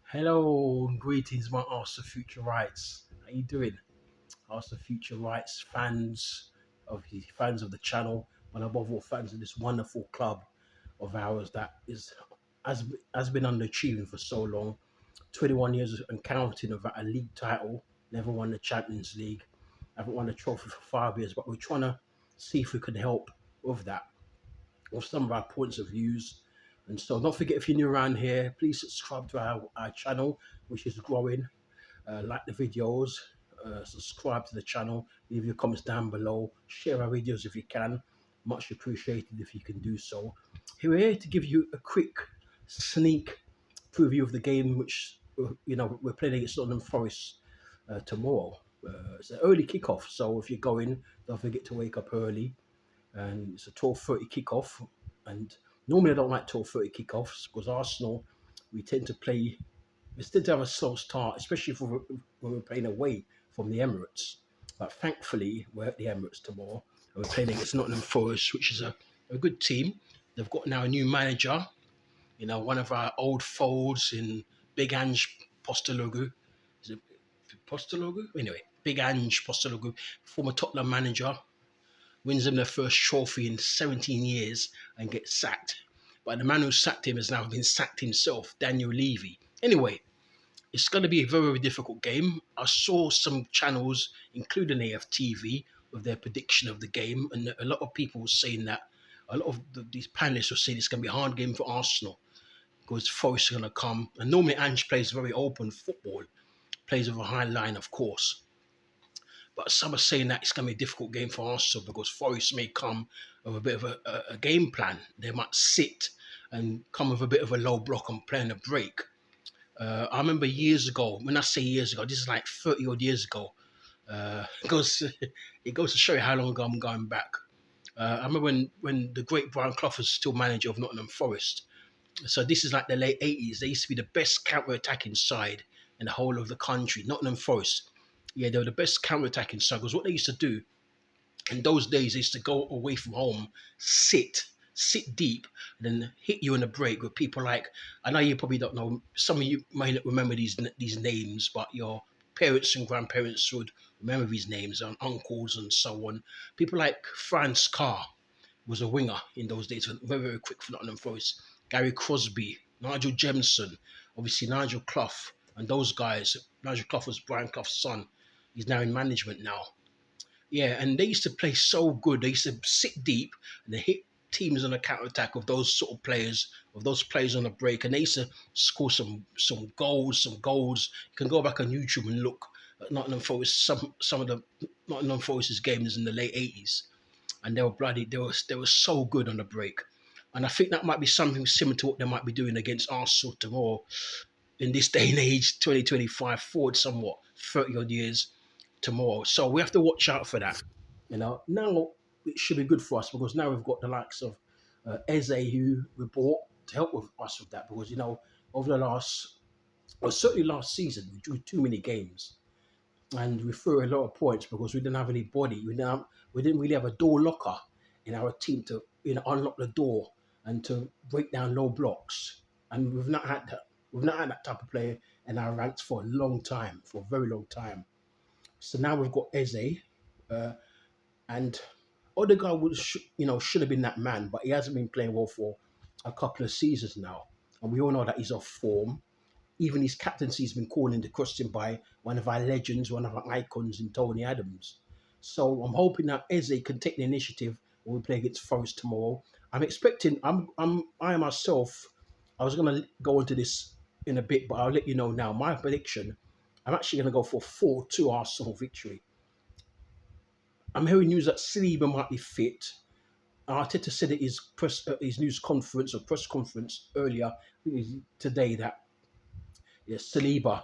Hello, greetings, my Arsenal Future Rights. How you doing, Arsenal Future Rights fans of the channel, and above all, fans of this wonderful club of ours that has has been underachieving for so long. 21 years and counting without a league title, never won the Champions League, haven't won a trophy for 5 years, but we're trying to see if we can help with that, with some of our points of views. And so don't forget, if you're new around here, please subscribe to our channel, which is growing. Like the videos, subscribe to the channel, leave your comments down below, share our videos if you can. Much appreciated if you can do so. We're here to give you a quick sneak preview of the game, which we're playing against Nottingham Forest tomorrow. It's an early kickoff, so if you're going, don't forget to wake up early. And it's a 12:30 kickoff. And normally I don't like 12:30 kickoffs because Arsenal, we tend to play we tend to have a slow start, especially when we're playing away from the Emirates. But thankfully, we're at the Emirates tomorrow. And we're playing against Nottingham Forest, which is a good team. They've got now a new manager, one of our old foes in Big Ange Posteloglou. Is it Posteloglou? Anyway, Big Ange Posteloglou, former Tottenham manager, wins them their first trophy in 17 years and gets sacked. But the man who sacked him has now been sacked himself, Daniel Levy. Anyway, it's going to be a very, very difficult game. I saw some channels, including AFTV, with their prediction of the game, and a lot of people were saying that a lot of these panelists were saying it's going to be a hard game for Arsenal because Forest are going to come. And normally Ange plays very open football, plays with a high line, of course. But some are saying that it's going to be a difficult game for Arsenal because Forest may come with a bit of a game plan. They might sit and come with a bit of a low block and play in a break. I remember years ago, when I say years ago, this is like 30 odd years ago. It goes to show you how long ago I'm going back. I remember when the great Brian Clough was still manager of Nottingham Forest. So this is like the late 80s. They used to be the best counter-attacking side in the whole of the country. Nottingham Forest. Yeah, they were the best counter-attacking side because what they used to do in those days, they used to go away from home, sit deep, and then hit you in the break with people like, I know you probably don't know, some of you might not remember these names, but your parents and grandparents would remember these names, and uncles and so on. People like Franz Carr was a winger in those days, very, very quick for Nottingham Forest. Gary Crosby, Nigel Jemison, obviously Nigel Clough, and those guys. Nigel Clough was Brian Clough's son. He's now in management now. Yeah, and they used to play so good. They used to sit deep and they hit teams on the counter attack of those sort of those players on the break, and they used to score some goals. You can go back on YouTube and look at Nottingham Forest, some of the Nottingham Forest's games in the late 80s, and they were so good on the break. And I think that might be something similar to what they might be doing against Arsenal tomorrow in this day and age, 2025, forward somewhat, 30 odd years tomorrow. So we have to watch out for that. Now it should be good for us because now we've got the likes of Eze who we bought to help with us with that because, over the certainly last season, we drew too many games and we threw a lot of points because we didn't have any body. We didn't really have a door locker in our team to, unlock the door and to break down low blocks. And we've not had that. We've not had that type of player in our ranks for a long time, for a very long time. So now we've got Eze, and Odegaard should have been that man, but he hasn't been playing well for a couple of seasons now, and we all know that he's off form. Even his captaincy has been called into question by one of our legends, one of our icons in Tony Adams. So I'm hoping that Eze can take the initiative when we play against Forest tomorrow. I'm expecting. I myself. I was going to go into this in a bit, but I'll let you know now. My prediction, I'm actually going to go for 4-2 Arsenal victory. I'm hearing news that Saliba might be fit. Arteta said at his news conference or press conference earlier today that Saliba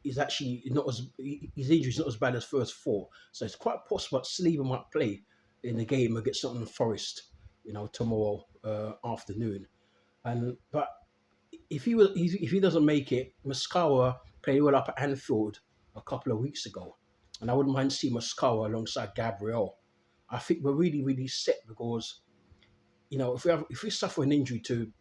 is actually not his injury is not as bad as first thought. So it's quite possible that Saliba might play in the game against Nottingham Forest, tomorrow afternoon. But if he doesn't make it, Mascara played well up at Anfield a couple of weeks ago, and I wouldn't mind seeing Mascara alongside Gabriel. I think we're really, really set because if we suffer an injury to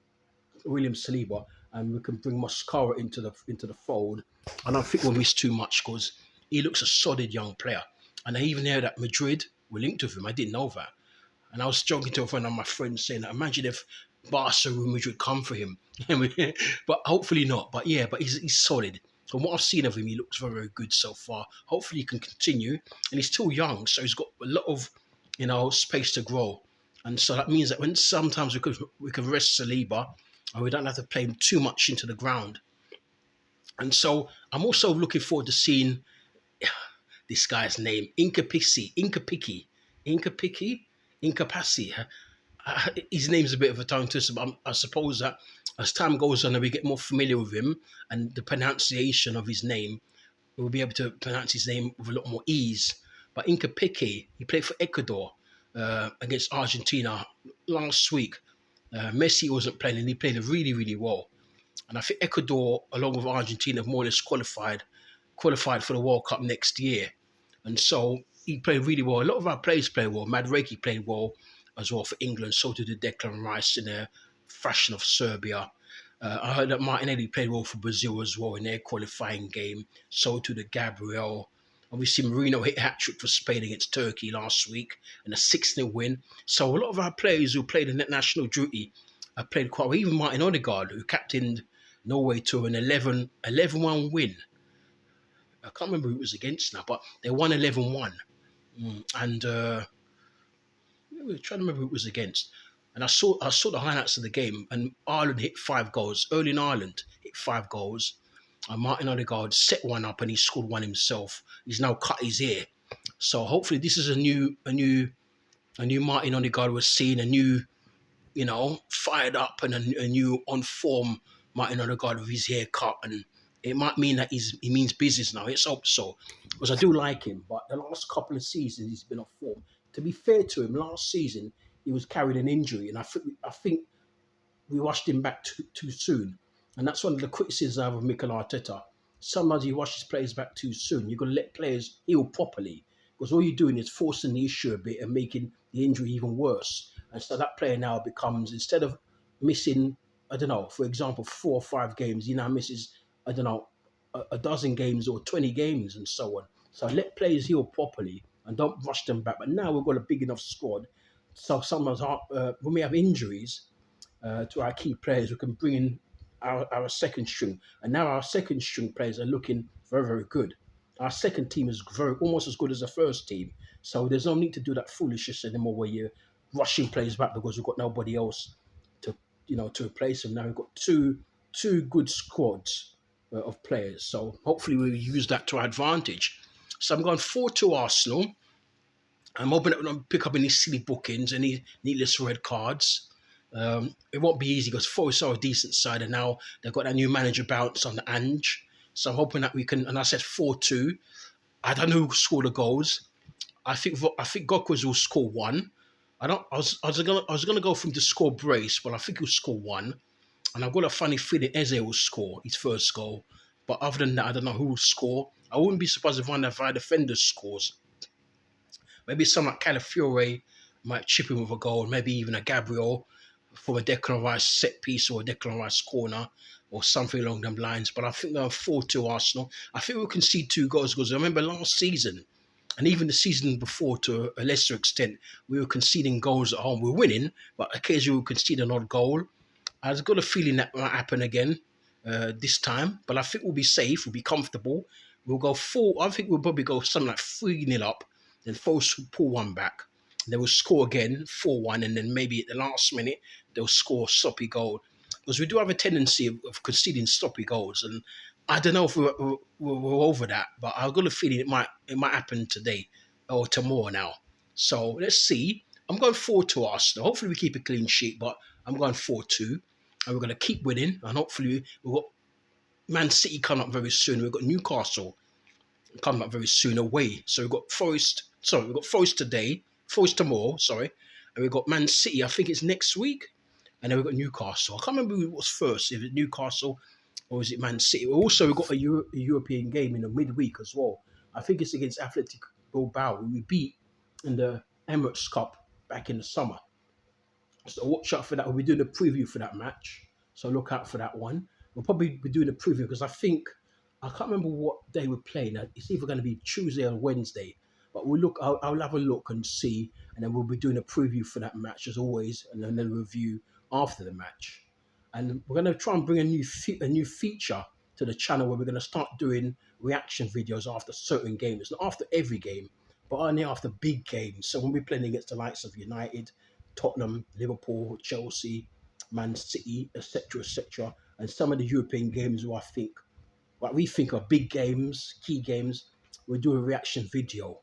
William Saliba, and we can bring Mascara into the fold. I don't think we'll miss too much because he looks a solid young player. And I even heard that Madrid were linked with him. I didn't know that. And I was joking to a friend of my friends saying, imagine if Barca or Real Madrid come for him. But hopefully not. But yeah, but he's solid. From what I've seen of him, he looks very, very good so far. Hopefully he can continue. And he's still young, so he's got a lot of, space to grow. And so that means that when sometimes we can rest Saliba and we don't have to play him too much into the ground. And so I'm also looking forward to seeing this guy's name, Incapacity. His name's a bit of a tongue twister, but I suppose that as time goes on and we get more familiar with him and the pronunciation of his name, we'll be able to pronounce his name with a lot more ease. But Inca Pique, he played for Ecuador against Argentina last week. Messi wasn't playing and he played really, really well. And I think Ecuador, along with Argentina, have more or less qualified for the World Cup next year. And so he played really well. A lot of our players played well. Madueke played well as well for England. So did Declan Rice in their fashion of Serbia. I heard that Martinelli played well for Brazil as well in their qualifying game. So did Gabriel. Obviously, Marino hit a hat-trick for Spain against Turkey last week in a 6-0 win. So a lot of our players who played in that national duty have played quite well. Even Martin Odegaard, who captained Norway to an 11-1 win. I can't remember who it was against now, but they won 11-1. And we're trying to remember who it was against. And I saw the highlights of the game, and Ireland hit 5 goals. Erling Ireland hit 5 goals. And Martin Odegaard set one up and he scored one himself. He's now cut his ear. So hopefully this is a new Martin Odegaard was seeing, a new, fired up and a new on form Martin Odegaard with his haircut, and it might mean that he means business now. Let's hope so, because I do like him. But the last couple of seasons he's been off form. To be fair to him, last season he was carrying an injury, and I think we rushed him back too soon, and that's one of the criticisms I have of Mikel Arteta. Sometimes you rush his players back too soon. You've got to let players heal properly, because all you're doing is forcing the issue a bit and making the injury even worse. And so that player now becomes, instead of missing, I don't know, for example, 4 or 5 games, he now misses, I don't know, a dozen games or 20 games and so on. So let players heal properly and don't rush them back. But now we've got a big enough squad. So sometimes when we have injuries to our key players, we can bring in our second string. And now our second string players are looking very, very good. Our second team is almost as good as the first team. So there's no need to do that foolishness anymore where you're rushing players back because we've got nobody else to replace them. Now we've got two good squads of players. So hopefully we'll use that to our advantage. So I'm going 4-2 Arsenal. I'm hoping that we don't pick up any silly bookings, any needless red cards. It won't be easy because Forest are a decent side, and now they've got that new manager bounce on the Ange. So I'm hoping that we can. And I said 4-2. I don't know who will score the goals. I think Gokwas will score one. I was gonna go for him to score brace, but I think he'll score one. And I've got a funny feeling Eze will score his first goal. But other than that, I don't know who will score. I wouldn't be surprised if one of our defenders scores. Maybe someone like Calafiore might chip in with a goal. Maybe even a Gabriel from a Declan Rice set piece or a Declan Rice corner or something along them lines. But I think they're 4-2 Arsenal. I think we'll concede 2 goals because I remember last season, and even the season before to a lesser extent, we were conceding goals at home. We were winning, but occasionally we would concede an odd goal. I've got a feeling that might happen again this time, but I think we'll be safe, we'll be comfortable. We'll go full, I think we'll probably go something like 3-0 up, then Forest will pull one back. They will score again, 4-1, and then maybe at the last minute, they'll score a sloppy goal. Because we do have a tendency of conceding sloppy goals, and I don't know if we're over that, but I've got a feeling it might happen today or tomorrow now. So let's see. I'm going 4-2 Arsenal. Hopefully we keep a clean sheet, but I'm going 4-2. And we're going to keep winning, and hopefully we've got Man City coming up very soon. We've got Newcastle coming up very soon away. So we've got Forest today, Forest tomorrow, sorry. And we've got Man City, I think it's next week. And then we've got Newcastle. I can't remember who was first, if it's Newcastle or is it Man City. Also, we've got a European game in the midweek as well. I think it's against Athletic Bilbao, who we beat in the Emirates Cup back in the summer. So watch out for that. We'll be doing a preview for that match. So look out for that one. we'll probably be doing a preview because I can't remember what day we're playing. It's either going to be Tuesday or Wednesday. But we'll look. I'll have a look and see, and then we'll be doing a preview for that match as always, and then a review after the match. And we're going to try and bring a new feature to the channel where we're going to start doing reaction videos after certain games, not after every game, but only after big games. So when we're playing against the likes of United, Tottenham, Liverpool, Chelsea, Man City, etc., etc., and some of the European games where I think what we think are big games, key games, we'll do a reaction video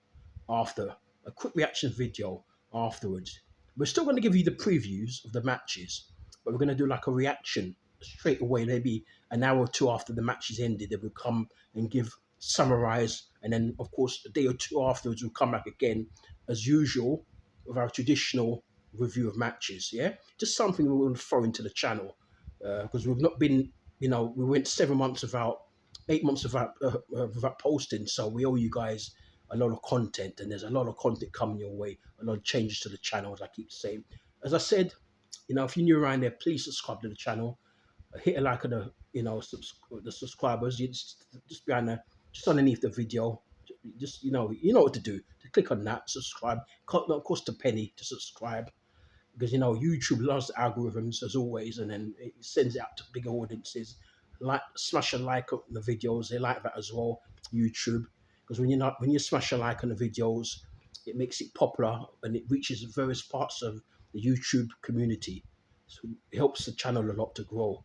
after, a quick reaction video afterwards. We're still going to give you the previews of the matches, but we're going to do like a reaction straight away, maybe an hour or two after the match is ended. Then we'll come and summarize, and then of course a day or two afterwards we'll come back again as usual with our traditional review of matches. Yeah, just something we want to throw into the channel because we've not been, we went 7 months without 8 months without posting. So we owe you guys a lot of content, and there's a lot of content coming your way, a lot of changes to the channel, as I keep saying. As I said, if you're new around there, please subscribe to the channel. Hit a like on the, the subscribers. You just behind the, just underneath the video. Just you know what to do. Just click on that, subscribe. Of course, the penny to subscribe because YouTube loves the algorithms as always, and then it sends it out to bigger audiences. Like, smash a like on the videos, they like that as well. YouTube, because when you smash a like on the videos, it makes it popular and it reaches various parts of the YouTube community. So it helps the channel a lot to grow.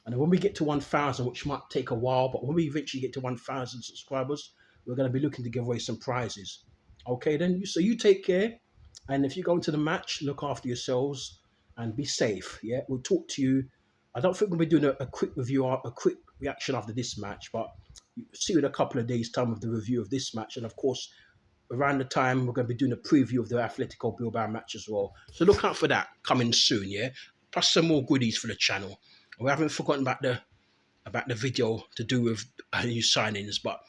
And when we get to 1,000, which might take a while, but when we eventually get to 1,000 subscribers, we're going to be looking to give away some prizes. Okay, then. So you take care. And if you go into the match, look after yourselves and be safe. Yeah, we'll talk to you. I don't think we'll be doing a quick review, a quick reaction after this match, but see you in a couple of days' time of the review of this match. And of course, around the time we're going to be doing a preview of the Atletico Bilbao match as well. So look out for that coming soon. Yeah, plus some more goodies for the channel. We haven't forgotten about the video to do with new signings, but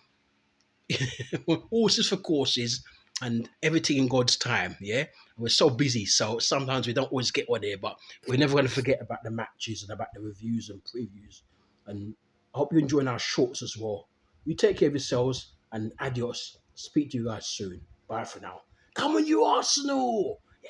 horses for courses and everything in God's time. Yeah, we're so busy, so sometimes we don't always get one here, but we're never going to forget about the matches and about the reviews and previews. And I hope you're enjoying our shorts as well. You take care of yourselves and adios. Speak to you guys soon. Bye for now. Come on, you Arsenal! Yeah.